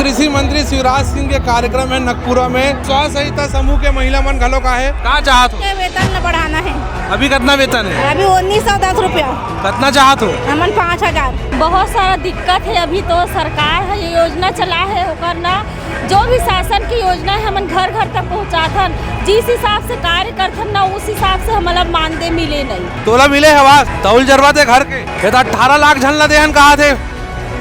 कृषि मंत्री शिवराज सिंह के कार्यक्रम है नकपुरा में स्व सहायता समूह के महिला मन घलो का है का चाहत हो वेतन न बढ़ाना है। अभी कितना वेतन है? अभी 1910 रुपया। कितना चाहत हो? हमन 5000। बहुत सारा दिक्कत है। अभी तो सरकार है ये योजना चला है ओकर ना जो भी शासन की योजना है हमन घर घर तक पहुँचाथन। जिस हिसाब से कार्य करथन ना उस हिसाब से हमला मानदेय मिले नहीं। तोला मिले हवास तौल जरवा थे घर के 18 लाख झन ला देहन कहा थे।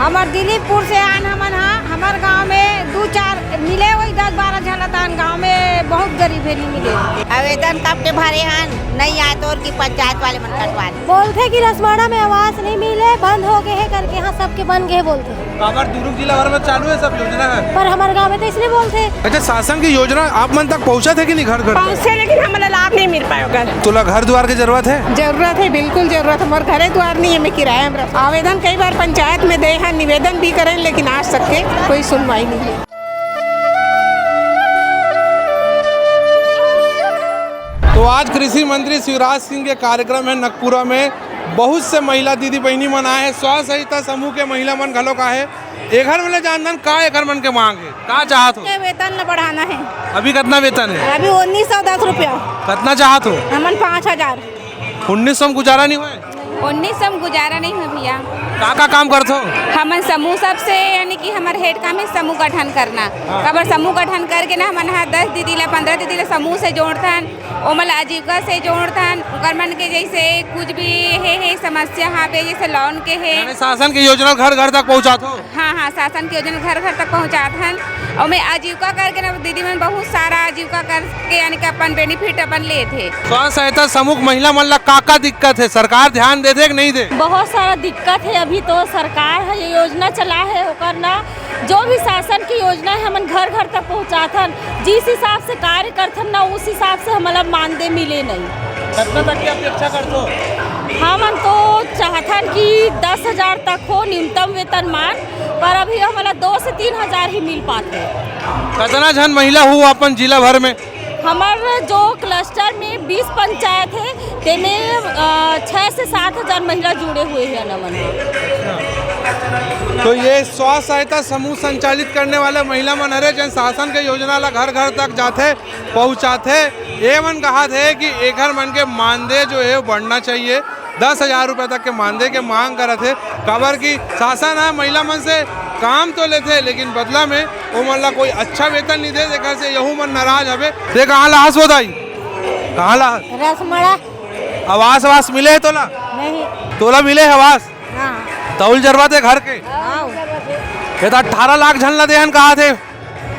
हमार दिलीपपुर से आन हमन हमार गांव में 2-4 मिले वही 10-12 झलतान गांव में बहुत गरीब है नहीं मिले। आवेदन कब के भरे हन नहीं आए तो की पंचायत वाले मन कटवा बोलते कि रसमाड़ा में आवास नहीं मिले बंद हो गए है करके यहाँ सबके बन गए बोलते। काबर दुर्ग जिला भर में चालू है सब योजना है पर हमारे गांव में तो इसलिए बोलते। अच्छा शासन की योजना आप मन तक पहुँचा थे कि नहीं घर घर पहुँचे लेकिन हमारा लाभ नहीं मिल पाएगा। तोला घर द्वार की जरूरत है? जरूरत है बिल्कुल जरूरत। हमारे घरे द्वार नहीं है मैं किराया में। आवेदन कई बार पंचायत में दे हैं निवेदन भी करें लेकिन आज तक के कोई सुनवाई नहीं है। तो आज कृषि मंत्री शिवराज सिंह के कार्यक्रम है नकपुरा में बहुत से महिला दीदी बहनी मन आए हैं। स्व सहायता समूह के महिला मन घलो का है एघर वाले जानन का एघर मन के मांग है का चाहत हो? वेतन न बढ़ाना है। अभी कितना वेतन है? अभी 1910 रुपया। कितना चाहत हो? हमन 5000। 1900 में गुजारा नहीं हुए? 1900 में गुजारा नहीं है भैया। का काम करते हो? हमन समूह सबसे यानी कि हमारे हेड काम है समूह गठन करना। कबर समूह गठन करके ना हमन 10 दीदी ला 15 दीदी ला समूह से जोड़थन ओमल आजीविका से जोड़थन ओकर मन के जैसे कुछ भी है समस्या हाँ पे जैसे लोन के है शासन की योजना घर घर तक पहुँचाते हो? हाँ शासन की योजना घर घर तक पहुँचाथन और मैं आजीविका करके ना दीदी मन बहुत सारा आजीविका करके यानी कि अपन बेनिफिट अपन ले थे। स्व सहायता समूह महिला मन ला का दिक्कत है सरकार ध्यान दे कि नहीं दे? बहुत सारा दिक्कत है। अभी तो सरकार है ये योजना चला है ओकर ना जो भी शासन की योजना है हमन घर घर तक पहुँचाथन। जिस हिसाब से कार्य करथन ना उस हिसाब से हमला मानदेय मिले नहीं। कितना तक की अपेक्षा करते हो? हमन तो चाहथन कि 10,000 तक हो न्यूनतम वेतन मान पर अभी हमारा 2 से 3,000 ही मिल पाते। कितना जन महिला हो अपन जिला भर में? हमारे जो क्लस्टर में 20 पंचायत है तेमें 6 से 7,000 महिला जुड़े हुए हैं नमन। तो ये स्व सहायता समूह संचालित करने वाले महिला मन हरे जन शासन के योजना ला घर घर तक जाते पहुँचाते ये मन कहा थे कि एक मन के मानदेय जो है बढ़ना चाहिए। 10,000 रुपये तक के मानदेय के मांग करे थे खबर की शासन है महिला मन से काम तो लेते लेकिन बदला में वो मन ला कोई अच्छा वेतन नहीं दे देखा से यहू मन नाराज हवे। ते कहाँ ला हंस बताई कहाँ ला रसमाड़ा आवास मिले है तोला? नहीं। तोला मिले आवास तौल जरवा थे घर के 18 लाख झन ला देहन कहा थे।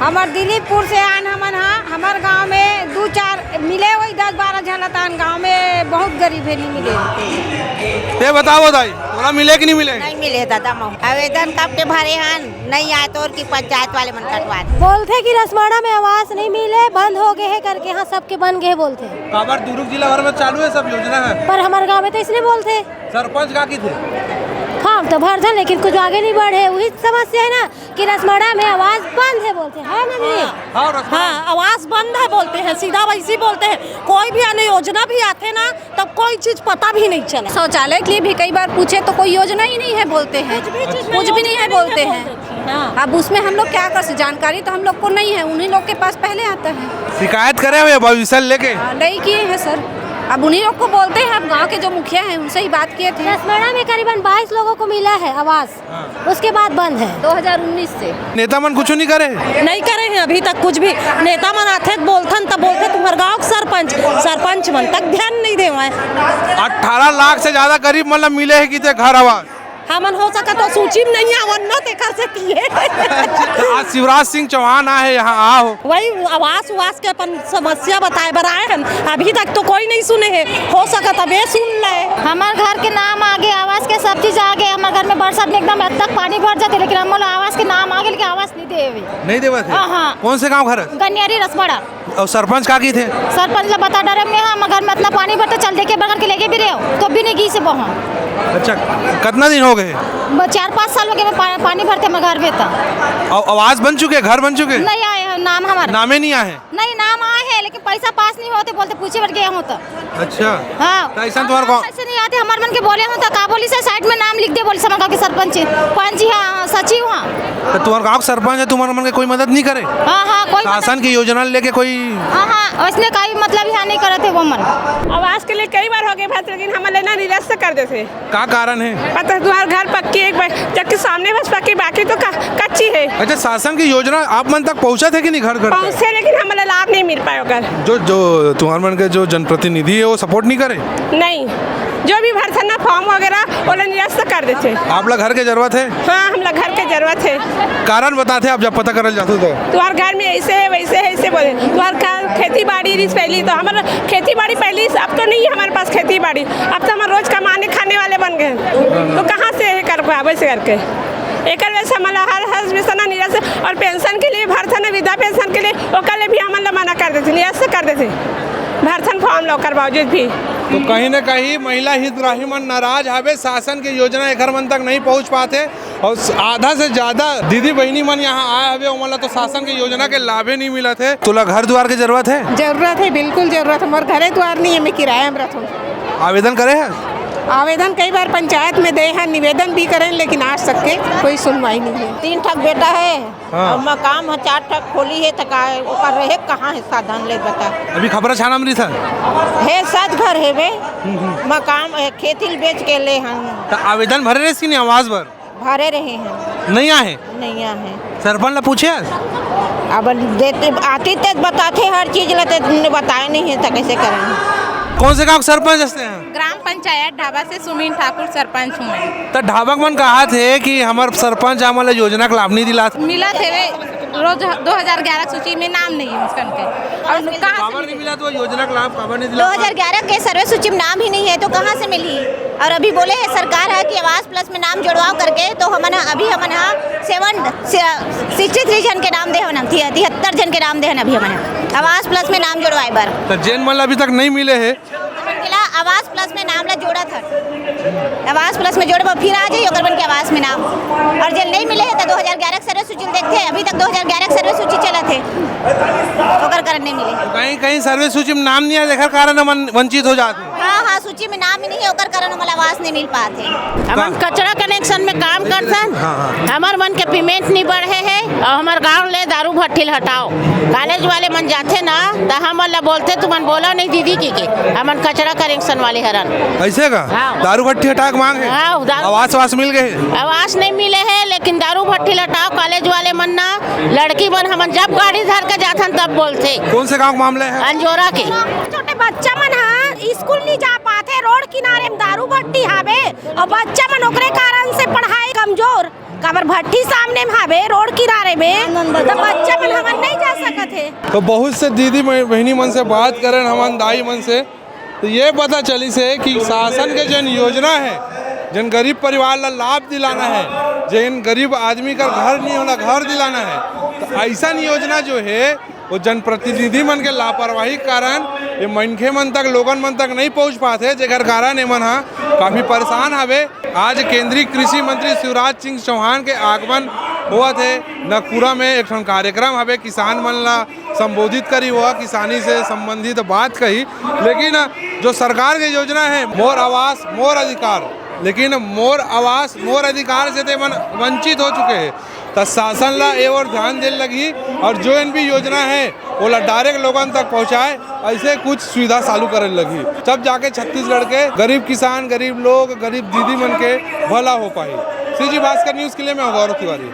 हमार दिलीपपुर से आन हमन हमार गांव में 2-4 मिले वही 10-12 झलतान गांव में बहुत गरीब है नहीं मिले। ते बताओ दाई तोला मिले कि नहीं मिले? नहीं मिले दादा आवेदन कब के भरे हन नहीं आए तो की पंचायत वाले मन कटवा बोलते कि रसमाड़ा में आवास नहीं मिले बंद हो गए है करके यहाँ सबके बन गए बोलते। काबर दुर्ग जिला भर में चालू है सब योजना है पर हमारे गांव में तो इसलिए बोलते। सरपंच का की थे हाँ तो भर था लेकिन कुछ आगे नहीं बढ़े वही समस्या है ना कि रसमाड़ा में आवाज बंद है बोलते हैं ना दीदी। हाँ आवास बंद है बोलते हैं सीधा वैसे बोलते हैं। कोई भी अन्य योजना भी आते ना तब कोई चीज पता भी नहीं चला। शौचालय के लिए भी कई बार पूछे तो कोई योजना ही नहीं है बोलते हैं कुछ भी नहीं है बोलते हैं। अब उसमें हम लोग क्या कर जानकारी तो हम लोग को नहीं है उन्हीं लोग के पास पहले आता है। शिकायत करे हुए भविष्य लेके नहीं किए हैं सर अब उन्हीं लोग को बोलते हैं। अब गांव के जो मुखिया हैं उनसे ही बात किए थे। रसमाड़ा में करीबन 22 लोगों को मिला है आवास उसके बाद बंद है 2019 से। नेता मन कुछ नहीं करे नहीं करे हैं अभी तक कुछ भी। नेता मन आते बोलथन तब बोलते तुम्हारे गाँव सरपंच मन तक ध्यान नहीं दे। 18 लाख से ज्यादा गरीब मतलब मिले है कि घर आवास हमन हो सका तो सूची में नहीं आवन न तेकर से किए। आज शिवराज सिंह चौहान आए यहाँ आओ वही आवास उवास के अपन समस्या बताए बर आए हैं अभी तक तो कोई नहीं सुने है हो सका तब ये सुन ले। हमारे घर के नाम आगे आवास के सब चीज आगे हमारे घर में बरसात में एकदम हद तक पानी भर जाते लेकिन हम आवास के नाम आगे लेकिन आवास नहीं दे थे। कौन से गाँव घर है? गनियारी रसमाड़ा। और सरपंच का की थे? सरपंच बता डरे में हमारे घर में इतना पानी भरते चल देखे बगल के लेके भी रहे तो भी नहीं घी से बहा। अच्छा कितना दिन हो गए? 4-5 साल हो गए पानी भरते हमारे घर में। और आवास बन चुके घर बन चुके नहीं आए हैं नाम हमारा नामे नहीं आए हैं। नहीं नाम आए हैं लेकिन पैसा पास नहीं होते, बोलते पूछे बैठ गए हूँ तो। अच्छा हाँ तो ऐसा तुम्हारे को पैसे नहीं आते हमारे मन के बोले हूँ तो का बोली से साइड में नाम लिख दे, बोली समझ के सरपंच पंच हाँ सचिव हाँ। तो तुम्हारे गाँव सरपंच है, तुम्हारे मन के कोई मदद नहीं करे? हाँ हाँ कोई शासन की योजना लेके कोई? हाँ हाँ उसने कोई मतलब यहाँ नहीं करे थे वो मन। आवास के लिए कई बार हो गए बात, लेकिन हम लेना निरस्त कर देते। क्या कारण है? पता तुम्हारे घर पक्की एक जबकि सामने बस पक्की, बाकी तो कच्ची है। अच्छा शासन की योजना आप मन तक पहुंचा थे कि नहीं घर घर तक? पहुँचे लेकिन हमें लाभ नहीं मिल पाया होगा। जो तुम्हारे मन के जो जनप्रतिनिधि है वो सपोर्ट नहीं करे? नहीं, जो भी भरसना फॉर्म वगैरह वो निरस्त कर देते। आप लोग घर की जरूरत है? हाँ हम लोग घर की जरूरत है। कारण बताते आप जब पता करल जाते तो? तुम्हारे घर में ऐसे है वैसे है ऐसे बोले, तुम्हारे खेती बाड़ी रही पहली, तो हमारा खेती बाड़ी पहली, अब तो नहीं है हमारे पास खेती बाड़ी, अब तो हम रोज कमाने खाने वाले बन गए, तो कहाँ से कर पाए वैसे करके। एक वैसे हमारा हर विषना निरस्त, और पेंशन के लिए भरथन वृद्धा पेंशन के लिए ओकर भी हमारे मना कर देते, निरस्त कर देते भरथन फॉर्म लो कर बावजूद भी। तो कहीं न कहीं महिला हितग्राही मन नाराज हवे, शासन की योजना एक घर मन तक नहीं पहुंच पाते, और आधा से ज्यादा दीदी बहनी मन यहाँ आए हवे उमला तो शासन की योजना के लाभे नहीं मिला थे। तुला घर द्वार की जरूरत है? जरूरत है, बिल्कुल जरूरत है। हमारे घरे द्वार नहीं है, मैं किराया में रहता हूँ। आवेदन करे हैं? आवेदन कई बार पंचायत में दे हैं, निवेदन भी करें, लेकिन आज तक के कोई सुनवाई नहीं है। 3 ठक बेटा है हाँ। और मकाम है 4 ठक खोली है, तो ऊपर रहे कहाँ है साधन ले बता। अभी खबर छाना में था है 7 घर है वे, मकाम खेती बेच के ले हम। तो आवेदन भरे रहे नहीं आवाज भरे रहे हैं, नहीं आए? नहीं है सरपंच ने पूछे अब देते आती तो बताते हर चीज लेते, बताए नहीं है तो कैसे करेंगे। कौन से गाँव सरपंच हंसते हैं? ग्राम पंचायत ढाबा से सुमीन ठाकुर सरपंच हूँ मैं। तो ढाबक मन कहा थे कि हमारे सरपंच हमारे योजना का लाभ नहीं दिला। मिला थे वे रोज 2011 सूची में नाम नहीं है उसका और खबर नहीं मिला तो योजना का लाभ खबर नहीं दिला। 2011 के सर्वे सूची में नाम ही नहीं है तो कहाँ से मिली? और अभी बोले है सरकार है कि आवास प्लस में नाम जुड़वाओ करके, तो हमन अभी हमन 63 जन के नाम दे हन, 73 जन के नाम दे हन अभी हमन आवास प्लस में नाम जुड़वाए बर। तो जैन मन अभी तक नहीं मिले है, आवास प्लस में नाम ला जोड़ा था, आवास प्लस में जोड़े फिर आ जाइए ओकर बन के आवास में नाम, और जब नहीं मिले है तो 2011 सर्वे सूची में देखते हैं, अभी तक 2011 सर्वे सूची चला थे ओकर कारण नहीं मिले। कहीं कहीं सर्वे सूची में नाम नहीं है, देखकर कारण हम वंचित हो जाते। हाँ हाँ सूची में नाम ही नहीं है ओकर कारण हमारा आवास नहीं मिल पाते। हम कचरा कनेक्शन में काम करतन, हमार मन के पेमेंट नहीं बढ़े है, और हमार गाँव ले दारू भट्ठी हटाओ। कॉलेज वाले मन जाते ना तो हम बोलते तुमन बोला नहीं दीदी की हमन कचरा कनेक्शन वाले हरन ऐसे का हाँ। दारू भट्टी हटा के मांगे, आवास मिल गए? आवास नहीं मिले है, लेकिन दारू भट्ठी हटाओ कॉलेज वाले मन ना, लड़की मन हमन जब गाड़ी धर के जाथन तब बोलते। कौन से गाँव मामले है? अंजोरा के छोटे बच्चा मन स्कूल नहीं जा पाते, रोड किनारे में दारू भट्टी हावे, और बच्चा मन ओकरे कारण से पढ़ाई कमजोर, काबर भट्टी सामने में हावे रोड किनारे में, तो बच्चा मन हमन नहीं जा सकत है। तो बहुत से दीदी बहनी मन से बात करें हमारे दाई मन से, तो ये पता चली से कि शासन के जन योजना है, जन गरीब परिवार ला लाभ दिलाना है, जन गरीब आदमी का घर नहीं होला घर दिलाना है, तो ऐसा योजना जो है वो जनप्रतिनिधि मन के लापरवाही कारण ये मनखे मन तक लोगन मन तक नहीं पहुंच पाते, जेकर कारण ये मन काफ़ी परेशान हवे। आज केंद्रीय कृषि मंत्री शिवराज सिंह चौहान के आगमन हुआ थे नागपुरा में, एक कार्यक्रम हवे, किसान मन ला संबोधित करी हुआ, किसानी से संबंधित बात कही, लेकिन जो सरकार की योजना है मोर आवास मोर अधिकार, लेकिन मोर आवास मोर अधिकार से ते मन वंचित हो चुके हैं। तो शासन ला ए और ध्यान देने लगी, और जो इन भी योजना है वो ला डायरेक्ट लोगन तक पहुँचाए, ऐसे कुछ सुविधा चालू करने लगी, तब जाके छत्तीसगढ़ के गरीब किसान, गरीब लोग, गरीब दीदी मन के भला हो पाई। सीजी भास्कर न्यूज़ के लिए मैं गौरव तिवारी।